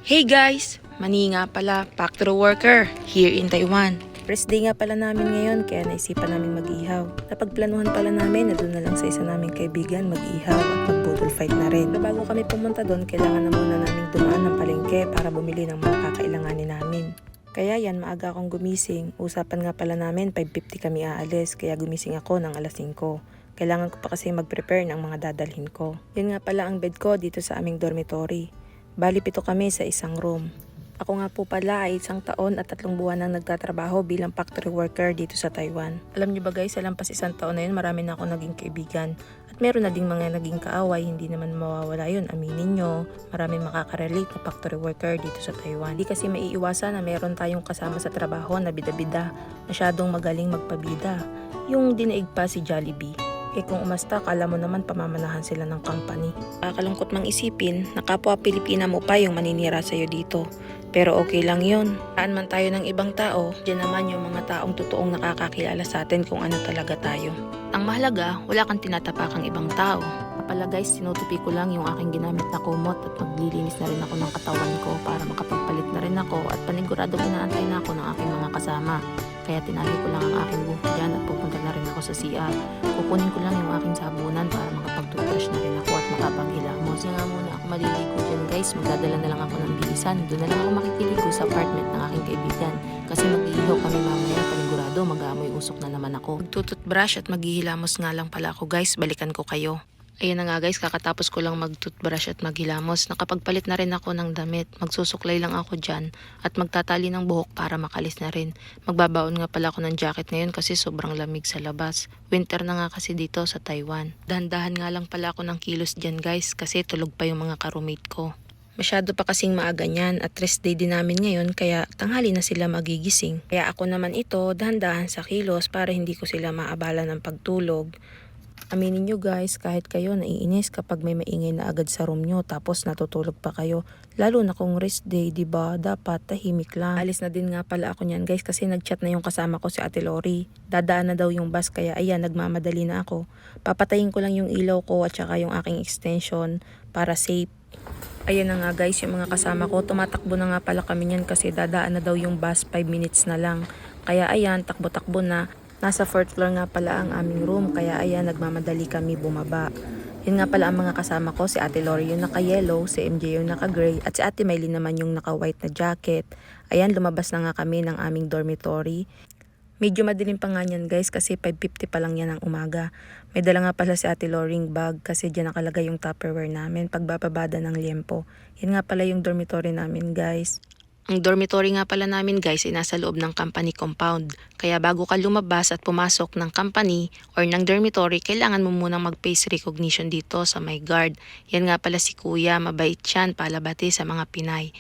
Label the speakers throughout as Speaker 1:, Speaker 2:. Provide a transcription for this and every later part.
Speaker 1: Hey guys! Mani nga pala, factory worker here in Taiwan. First day nga pala namin ngayon kaya naisipan namin mag-ihaw. Napagplanuhan pala namin na doon na lang sa isa naming kaibigan mag-ihaw at mag-bottle fight na rin. Pero bago kami pumunta doon, kailangan na muna namin dumaan ng palengke para bumili ng mga kakailanganin namin. Kaya yan, maaga akong gumising. Usapan nga pala namin 5:50 kami aalis kaya gumising ako ng alas 5. Kailangan ko pa kasi mag-prepare ng mga dadalhin ko. Yan nga pala ang bed ko dito sa aming dormitory. Bali 7 kami sa isang room. Ako nga po pala ay 1 taon at 3 buwan nang nagtatrabaho bilang factory worker dito sa Taiwan. Alam niyo ba guys, sa lampas 1 taon na yun, marami na ako naging kaibigan. At meron na ding mga naging kaaway, hindi naman mawawala yun, aminin nyo. Maraming makaka-relate na factory worker dito sa Taiwan. Hindi kasi maiiwasan na meron tayong kasama sa trabaho na bida-bida, masyadong magaling magpabida. Yung dinaig pa si Jollibee. Kung umasta, kala mo naman pamamanahan sila ng company. Kakalungkot mang isipin, na kapwa Pilipina mo pa yung maninira sa'yo dito. Pero okay lang yun. Saan man tayo ng ibang tao, diyan naman yung mga taong totoong nakakakilala sa atin kung ano talaga tayo. Ang mahalaga, wala kang tinatapakang ibang tao. Kapala guys, sinutupi ko lang yung aking ginamit na kumot at maglilinis na rin ako ng katawan ko para makapagpalit na rin ako at paniguradong inaantay na ako ng aking mga kasama. Kaya tinali ko lang ang aking buhok dyan at pupunta na rin ako sa CR. Kukunin ko lang yung aking sabunan para makapag-toothbrush na rin ako at makapaghilamos. Kasi nga muna ako maliligo dyan guys, magdadala na lang ako ng bilisan. Doon na lang ako makikiligo sa apartment ng aking kaibigan. Kasi mag-iihaw kami mamaya, panigurado mag-aamoy usok na naman ako. Mag-toothbrush at maghihilamos nga lang pala ako guys, balikan ko kayo. Ayun na nga guys, kakatapos ko lang mag-toothbrush at maghilamos. Nakapagpalit na rin ako ng damit. Magsusuklay lang ako dyan at magtatali ng buhok para makalis na rin. Magbabaon nga pala ako ng jacket ngayon kasi sobrang lamig sa labas. Winter na nga kasi dito sa Taiwan. Dahan-dahan nga lang pala ako ng kilos dyan guys kasi tulog pa yung mga ka-roommate ko. Masyado pa kasing maaga niyan at rest day din namin ngayon kaya tanghali na sila magigising. Kaya ako naman ito dahan-dahan sa kilos para hindi ko sila maabala ng pagtulog. Aminin nyo guys, kahit kayo naiinis kapag may maingay na agad sa room nyo tapos natutulog pa kayo. Lalo na kung rest day, diba? Dapat tahimik lang. Alis na din nga pala ako niyan guys kasi nagchat na yung kasama ko si Ate Lori. Dadaan na daw yung bus kaya ayan, nagmamadali na ako. Papatayin ko lang yung ilaw ko at saka yung aking extension para safe. Ayan na nga guys, yung mga kasama ko, tumatakbo na nga pala kami niyan kasi dadaan na daw yung bus 5 minutes na lang. Kaya ayan, takbo-takbo na. Nasa 4th floor nga pala ang aming room, kaya ayan, nagmamadali kami bumaba. Yun nga pala ang mga kasama ko, si Ate Lori yung naka-yellow, si MJ yung naka-gray, at si Ate Maylin naman yung naka-white na jacket. Ayan, lumabas na nga kami ng aming dormitory. Medyo madilim pa nga yan guys kasi 5:50 pa lang yan ng umaga. May dala nga pala si Ate Loring bag kasi dyan nakalagay yung Tupperware namin pagbababada ng liempo. Yan nga pala yung dormitory namin guys. Ang dormitory nga pala namin guys ay nasa loob ng company compound. Kaya bago ka lumabas at pumasok ng company or ng dormitory, kailangan mo munang mag-face recognition dito sa my guard. Yan nga pala si Kuya, mabait yan, palabati sa mga Pinay.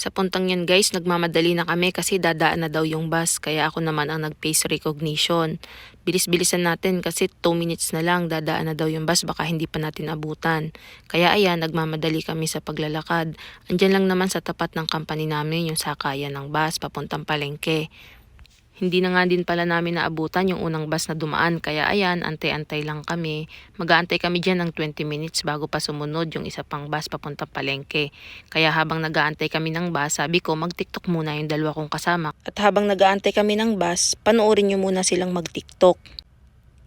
Speaker 1: Sa puntang yan guys, nagmamadali na kami kasi dadaan na daw yung bus. Kaya ako naman ang nag-face recognition. Bilis-bilisan natin kasi 2 minutes na lang dadaan na daw yung bus, baka hindi pa natin abutan. Kaya ayan, nagmamadali kami sa paglalakad. Andyan lang naman sa tapat ng company namin yung sakayan ng bus papuntang palengke. Hindi na nga din pala namin naabutan yung unang bus na dumaan kaya ayan, antay-antay lang kami. Mag-aantay kami dyan ng 20 minutes bago pa sumunod yung isa pang bus papuntang palengke. Kaya habang nag-aantay kami ng bus, sabi ko mag-TikTok muna yung dalawa kong kasama. At habang nag-aantay kami ng bus, panoorin nyo muna silang mag-TikTok.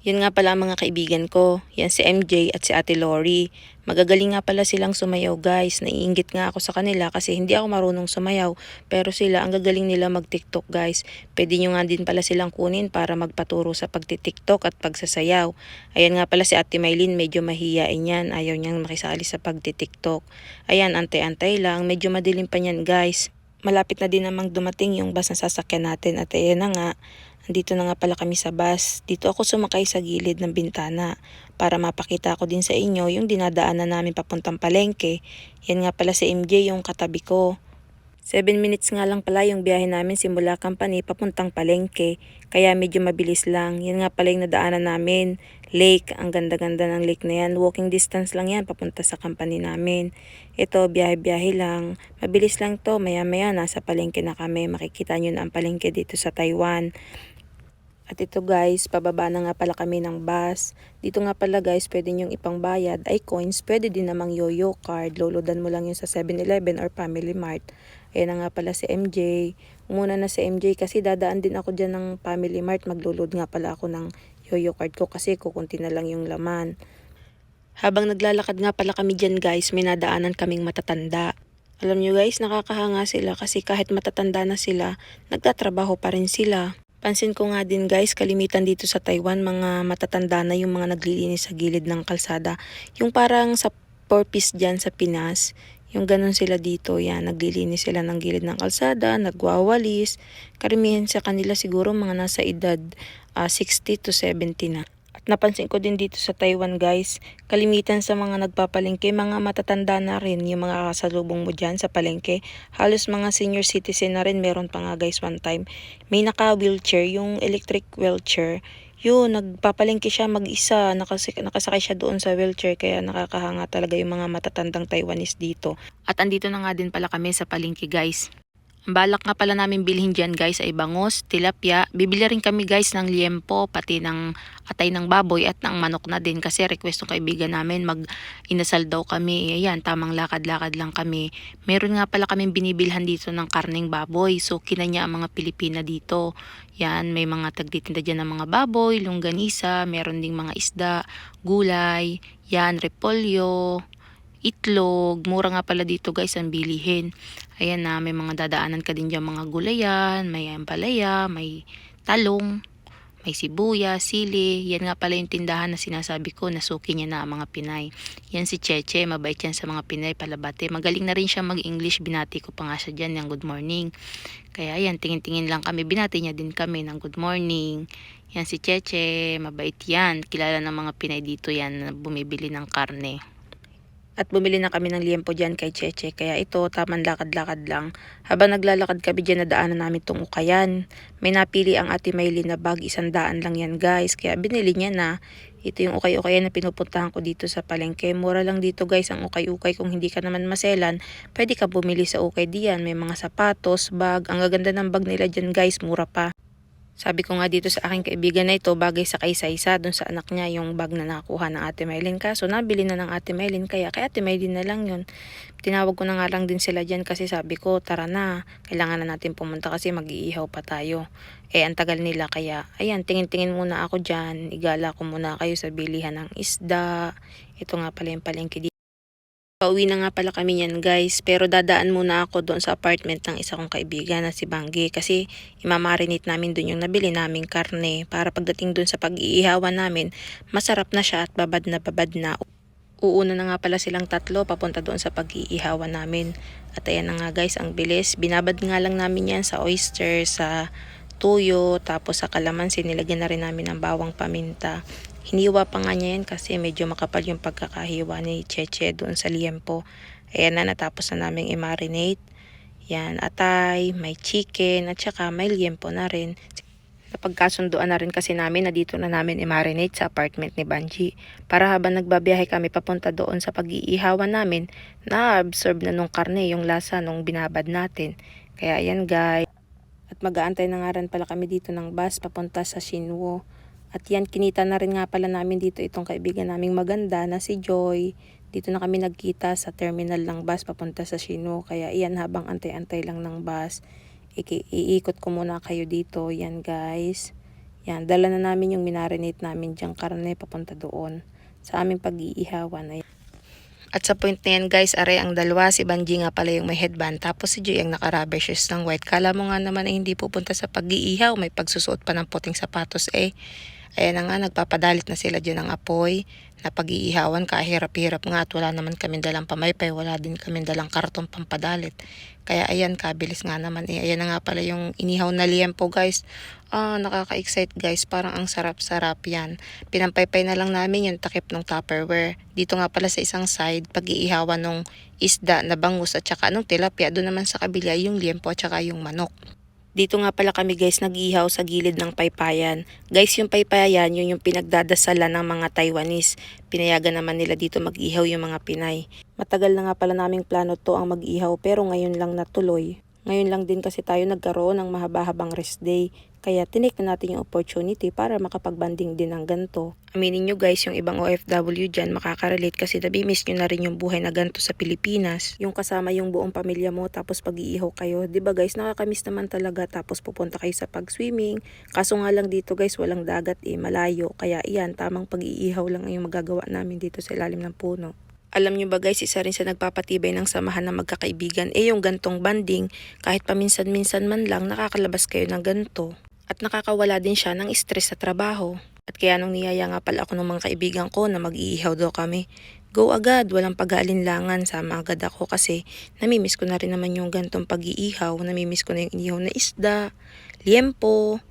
Speaker 1: Yan nga pala ang mga kaibigan ko. Yan si MJ at si Ate Lori. Magagaling nga pala silang sumayaw guys. Naiinggit nga ako sa kanila kasi hindi ako marunong sumayaw. Pero sila, ang gagaling nila mag-TikTok guys. Pwede nyo nga din pala silang kunin para magpaturo sa pagti-TikTok at pagsasayaw. Ayan nga pala si Ate Maylin, medyo mahiyain yan. Ayaw niyang makisali sa pagti-TikTok. Ayan, antay-antay lang. Medyo madilim pa niyan guys. Malapit na din namang dumating yung bus na sasakyan natin at ayan na nga. Andito na nga pala kami sa bus. Dito ako sumakay sa gilid ng bintana para mapakita ko din sa inyo yung dinadaanan namin papuntang palengke. Yan nga pala si MJ yung katabi ko. 7 minutes nga lang pala yung biyahe namin simula company papuntang palengke. Kaya medyo mabilis lang. Yan nga pala yung nadaanan namin. Lake. Ang ganda-ganda ng lake na yan. Walking distance lang yan papunta sa company namin. Ito, biyahe-biyahe lang. Mabilis lang to. Maya-maya nasa palengke na kami. Makikita nyo na ang palengke dito sa Taiwan. At ito guys, pababa na nga pala kami ng bus. Dito nga pala guys, pwede nyong ipangbayad ay coins. Pwede din namang yoyo card. Loloadan mo lang yun sa 7-Eleven or Family Mart. Ayan na nga pala si MJ. Umuna na si MJ kasi dadaan din ako dyan ng Family Mart. Maglulod nga pala ako ng yoyo card ko kasi kukunti na lang yung laman. Habang naglalakad nga pala kami dyan guys, may nadaanan kaming matatanda. Alam nyo guys, nakakahanga sila kasi kahit matatanda na sila, nagtatrabaho pa rin sila. Pansin ko nga din guys, kalimitan dito sa Taiwan, mga matatanda na yung mga naglilinis sa gilid ng kalsada. Yung parang sa purpose dyan sa Pinas, yung ganun sila dito, yan, naglilinis sila ng gilid ng kalsada, nagwawalis. Karamihan sa kanila siguro mga nasa edad 60 to 70 na. Napansin ko din dito sa Taiwan guys, kalimitan sa mga nagpapalengke, mga matatanda na rin yung mga kasalubong mo dyan sa palengke. Halos mga senior citizen na rin, meron pa nga guys one time. May naka-wheelchair, yung electric wheelchair. Yun, nagpapalengke siya mag-isa, nakasakay siya doon sa wheelchair, kaya nakakahanga talaga yung mga matatandang Taiwanese dito. At andito na nga din pala kami sa palengke guys. Ang balak nga pala namin bilhin dyan guys ay bangus, tilapia. Bibili rin kami guys ng liempo, pati ng atay ng baboy at ng manok na din. Kasi request ng kaibigan namin mag-inasal daw kami. Ayan, tamang lakad-lakad lang kami. Meron nga pala kaming binibilhan dito ng karning baboy. So kinanya ang mga Pilipina dito. Yan, may mga tagtitinda dyan ng mga baboy, longganisa, meron ding mga isda, gulay, yan, repolyo, itlog. Mura nga pala dito guys ang bilihin. Ayan na, may mga dadaanan ka din dyan mga gulayan, may ampalaya, may talong, may sibuyas, sili. Yan nga pala yung tindahan na sinasabi ko, nasuki niya na ang mga Pinay. Yan si Cheche, mabait yan sa mga Pinay palabate. Magaling na rin siya mag-English, binati ko pa nga siya dyan ng good morning. Kaya yan, tingin-tingin lang kami, binati niya din kami ng good morning. Yan si Cheche, mabait yan. Kilala ng mga Pinay dito yan na bumibili ng karne. At bumili na kami ng liempo dyan kay Cheche. Kaya ito, tamang lakad-lakad lang. Habang naglalakad kami dyan, nadaanan namin itong ukayan. May napili ang Ate Maylin na bag, 100 lang yan guys. Kaya binili niya na. Ito yung ukay-ukayan na pinupuntahan ko dito sa palengke. Mura lang dito guys ang ukay-ukay. Kung hindi ka naman maselan, pwede ka bumili sa ukay diyan. May mga sapatos, bag. Ang gaganda ng bag nila dyan guys, mura pa. Sabi ko nga dito sa aking kaibigan na ito, bagay sa kaysa-isa dun sa anak niya yung bag na nakuha ng Ate Maylin. Kaso nabili na ng Ate Maylin, kaya kay Ate Maylin na lang yun. Tinawag ko na nga lang din sila dyan kasi sabi ko, tara na, kailangan na natin pumunta kasi mag-iihaw pa tayo. Ang tagal nila, kaya ayan, tingin-tingin muna ako dyan, igala ko muna kayo sa bilihan ng isda. Ito nga pala yung palengke dito. Pauwi na nga pala kami yan guys, pero dadaan muna ako doon sa apartment ng isa kong kaibigan na si Banggi kasi imamarinate namin doon yung nabili naming karne para pagdating doon sa pag-iihawan namin, masarap na siya at babad na babad na. Uuna na nga pala silang tatlo papunta doon sa pag-iihawan namin. At ayan na nga guys, ang bilis. Binabad nga lang namin yan sa oyster, sa tuyo, tapos sa kalamansi, nilagyan na rin namin ng bawang paminta. Hiniwa pa nga niya yan kasi medyo makapal yung pagkakahiwa ni Cheche doon sa liempo. Ayan na, natapos na namin i-marinate. Yan, atay, may chicken, at saka may liempo na rin. Napagkasunduan na rin kasi namin na dito na namin i-marinate sa apartment ni Banji. Para habang nagbabiyahe kami papunta doon sa pag-iihawan namin, na-absorb na nung karne yung lasa nung binabad natin. Kaya yan guys. At mag-aantay na nga rin pala kami dito ng bus papunta sa Xinwu. At yan, kinita na rin nga pala namin dito itong kaibigan naming maganda na si Joy. Dito na kami nagkita sa terminal ng bus papunta sa Xinwu. Kaya iyan, habang antay-antay lang ng bus, iikot ko muna kayo dito. Yan guys. Yan, dala na namin yung minarinate namin dyang karne papunta doon sa aming pag-iihawan. At sa point na yan guys, are ang dalawa, si Banji nga pala yung may headband, tapos si Joy ang naka-rubber shoes ng white. Kala mo nga naman ay hindi pupunta sa pag-iihaw, may pagsusuot pa ng puting sapatos Ayan na nga, nagpapadalit na sila dyan ng apoy na pag-iihawan. Kahirap-hirap nga at wala naman kami dalang pamaypay, wala din kami dalang karton pampadalit. Kaya ayan, kabilis nga naman. Ayan na nga pala yung inihaw na liempo guys. Nakaka-excite guys, parang ang sarap-sarap yan. Pinampaypay na lang namin yung takip ng Tupperware. Dito nga pala sa isang side, pag-iihawan ng isda na bangus at saka nung tilapia. Doon naman sa kabila yung liempo at saka yung manok. Dito nga pala kami guys nag-ihaw sa gilid ng paypayan. Guys, yung paypayan, yun yung pinagdadasalan ng mga Taiwanese. Pinayagan naman nila dito mag-ihaw yung mga Pinay. Matagal na nga pala naming plano to ang mag-ihaw pero ngayon lang natuloy. Ngayon lang din kasi tayo nagkaroon ng mahaba-habang rest day. Kaya tinake na natin yung opportunity para makapagbanding din ng ganito. Aminin nyo guys, yung ibang OFW dyan makakarelate kasi nabimiss nyo na rin yung buhay na ganito sa Pilipinas. Yung kasama yung buong pamilya mo tapos pag-iihaw kayo. Diba guys, nakakamiss naman talaga tapos pupunta kayo sa pag-swimming. Kaso nga lang dito guys, walang dagat malayo. Kaya iyan, tamang pag-iihaw lang yung magagawa namin dito sa ilalim ng puno. Alam nyo ba guys, isa rin sa nagpapatibay ng samahan ng magkakaibigan yung gantong banding. Kahit paminsan-minsan man lang nakakalabas kayo ng ganto. At nakakawala din siya ng stress sa trabaho. At kaya nung niyaya nga pala ako ng mga kaibigan ko na mag-iihaw daw kami, go agad, walang pag-aalinlangan, sama agad ako kasi namimiss ko na rin naman yung gantong pag-iihaw, namimiss ko na yung inihaw na isda, liempo,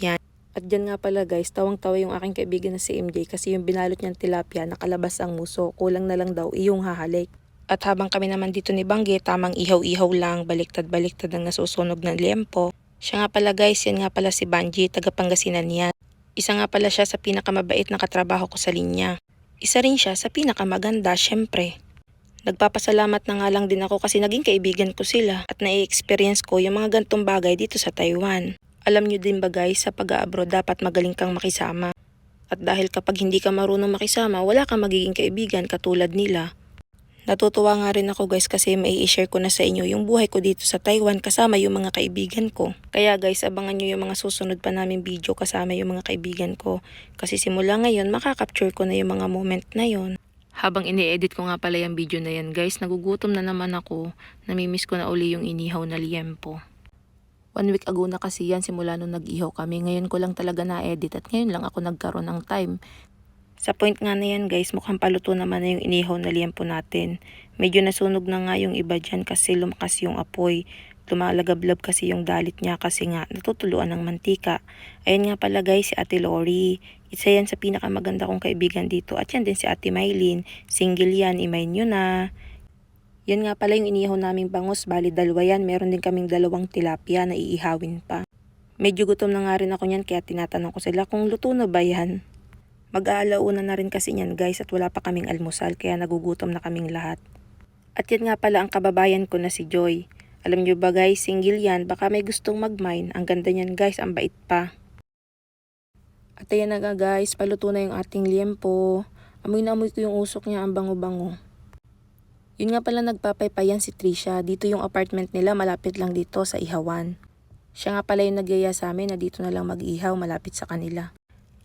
Speaker 1: yan. At dyan nga pala guys, tawang-tawa yung aking kaibigan na si MJ kasi yung binalot niyang tilapia nakalabas ang muso, kulang na lang daw iyong hahalik. At habang kami naman dito ni Bangge, tamang ihaw-ihaw lang, baliktad-baliktad ang nasusunog ng liempo. Siya nga pala guys, yan nga pala si Banji, taga Pangasinan yan. Isa nga pala siya sa pinakamabait na katrabaho ko sa linya. Isa rin siya sa pinakamaganda, syempre. Nagpapasalamat na nga lang din ako kasi naging kaibigan ko sila at na-experience ko yung mga gantong bagay dito sa Taiwan. Alam nyo din ba guys, sa pag-abroad dapat magaling kang makisama. At dahil kapag hindi ka marunong makisama, wala kang magiging kaibigan katulad nila. Natutuwa nga rin ako guys kasi may i-share ko na sa inyo yung buhay ko dito sa Taiwan kasama yung mga kaibigan ko. Kaya guys, abangan nyo yung mga susunod pa namin video kasama yung mga kaibigan ko. Kasi simula ngayon, makakapture ko na yung mga moment na yon. Habang ini-edit ko nga pala yung video na yan guys, nagugutom na naman ako. Namimiss ko na uli yung inihaw na liempo. 1 week ago na kasi yan simula nung nag-ihaw kami. Ngayon ko lang talaga na-edit at ngayon lang ako nagkaroon ng time. Sa point nga na yan guys, mukhang paluto naman na yung inihaw na liempo natin. Medyo nasunog na nga yung iba dyan kasi lumakas yung apoy. Lumalagablab kasi yung dalit niya kasi nga natutuluan ng mantika. Ayan nga pala guys, si Ate Lori. Isa yan sa pinakamaganda kong kaibigan dito. At yan din si Ate Maylin. Single yan, imay nyo na. Yan nga pala yung inihaw naming bangus. Bali dalawa yan. Meron din kaming 2 tilapia na iihawin pa. Medyo gutom na nga rin ako niyan kaya tinatanong ko sila kung luto na ba yan. Mag-aalauna na rin kasi niyan guys at wala pa kaming almusal kaya nagugutom na kaming lahat. At yan nga pala ang kababayan ko na si Joy. Alam nyo ba guys, single yan, baka may gustong mag-mine. Ang ganda niyan guys, ang bait pa. At ayan na nga guys, paluto na yung ating liempo. Amoy na amoy ko yung usok niya, ang bango-bango. Yun nga pala nagpapaypayan si Trisha. Dito yung apartment nila, malapit lang dito sa Ihawan. Siya nga pala yung nagyaya sa amin na dito na lang mag-ihaw malapit sa kanila.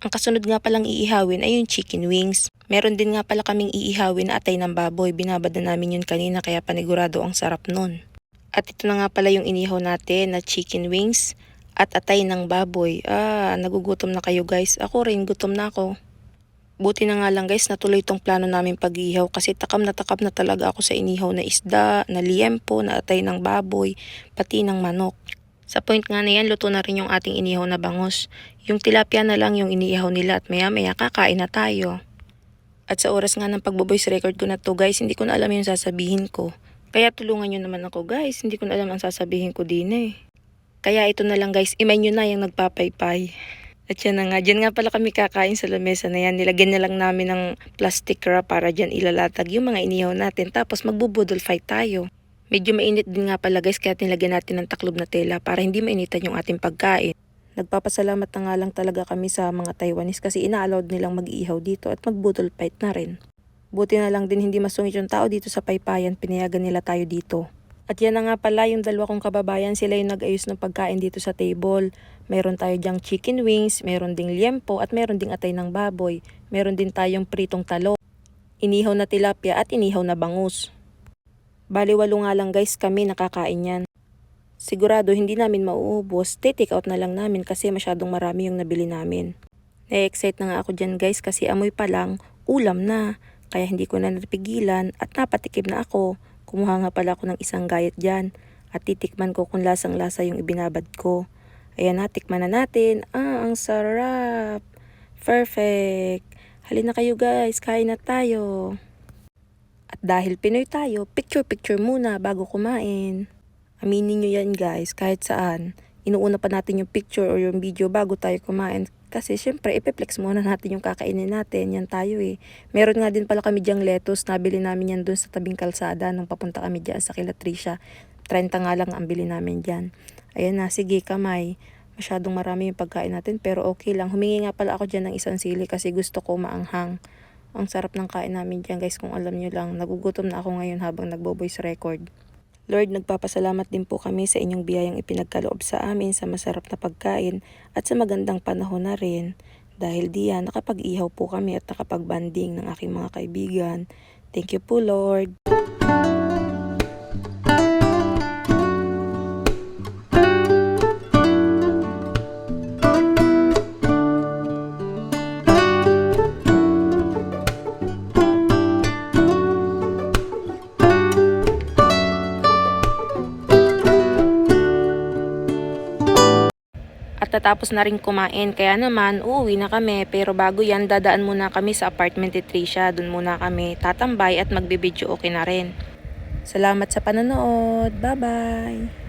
Speaker 1: Ang kasunod nga palang iihawin ay yung chicken wings. Meron din nga pala kaming iihawin na atay ng baboy. Binabad na namin yun kanina kaya panigurado ang sarap nun. At ito na nga pala yung inihaw natin na chicken wings at atay ng baboy. Nagugutom na kayo guys. Ako rin, gutom na ako. Buti na nga lang guys, natuloy tong plano namin pag-ihaw kasi takam na talaga ako sa inihaw na isda, na liempo, na atay ng baboy, pati ng manok. Sa point nga na yan, luto na rin yung ating inihaw na bangus. Yung tilapia na lang yung inihaw nila at maya-maya kakain na tayo. At sa oras nga ng pagbo-voice record ko na to guys, hindi ko na alam yung sasabihin ko. Kaya tulungan nyo naman ako guys, hindi ko na alam ang sasabihin ko din eh. Kaya ito na lang guys, imay nyo na yung nagpapaypay. At yan na nga, dyan nga pala kami kakain sa lamesa na yan. Nilagyan na lang namin ng plastic wrap para dyan ilalatag yung mga inihaw natin. Tapos magbubudol fight tayo. Medyo mainit din nga pala guys kaya nilagyan natin ng taklob na tela para hindi mainitan yung ating pagkain. Nagpapasalamat na nga lang talaga kami sa mga Taiwanese kasi ina-allowed nilang mag-iihaw dito at magbudol fight na rin. Buti na lang din hindi masungit yung tao dito sa paypayan, pinayagan nila tayo dito. At yan na nga pala yung 2 kong kababayan, sila yung nag-ayos ng pagkain dito sa table. Meron tayo dyang chicken wings, meron ding liempo at meron ding atay ng baboy. Meron din tayong pritong talong, inihaw na tilapia at inihaw na bangus. Bali 8 nga lang guys kami nakakain yan. Sigurado hindi namin mauubos, take out na lang namin kasi masyadong marami yung nabili namin. Na-excite na nga ako dyan guys kasi amoy pa lang, ulam na. Kaya hindi ko na napigilan at napatikim na ako. Kumuha nga pala ako ng isang gayat dyan at titikman ko kung lasang-lasa yung ibinabad ko. Ayan na, tikman na natin. Ang sarap! Perfect! Halina kayo guys, kain na tayo. At dahil Pinoy tayo, picture-picture muna bago kumain. Aminin nyo yan guys, kahit saan. Inuuna pa natin yung picture or yung video bago tayo kumain. Kasi syempre, ipiplex muna natin yung kakainin natin. Yan tayo eh. Meron nga din pala kami dyang lettuce. Nabili namin yan dun sa tabing kalsada nung papunta kami dyan sa kila Trisha. 30 nga lang ang bili namin dyan. Ayan na, sige kamay. masyadong marami yung pagkain natin pero okay lang. Humingi nga pala ako dyan ng isang sili kasi gusto ko maanghang. Ang sarap ng kain namin dyan guys, kung alam nyo lang. Nagugutom na ako ngayon habang nagbo-voice record. Lord, nagpapasalamat din po kami sa inyong biyayang ipinagkaloob sa amin sa masarap na pagkain at sa magandang panahon na rin. Dahil diyan, nakapag-ihaw po kami at nakapag-banding ng aking mga kaibigan. Thank you po, Lord. At natapos na rin kumain, kaya naman uuwi na kami. Pero bago yan, dadaan muna kami sa apartment ni Trisha. Doon muna kami tatambay at magbibideo okay na rin. Salamat sa panonood. Bye-bye!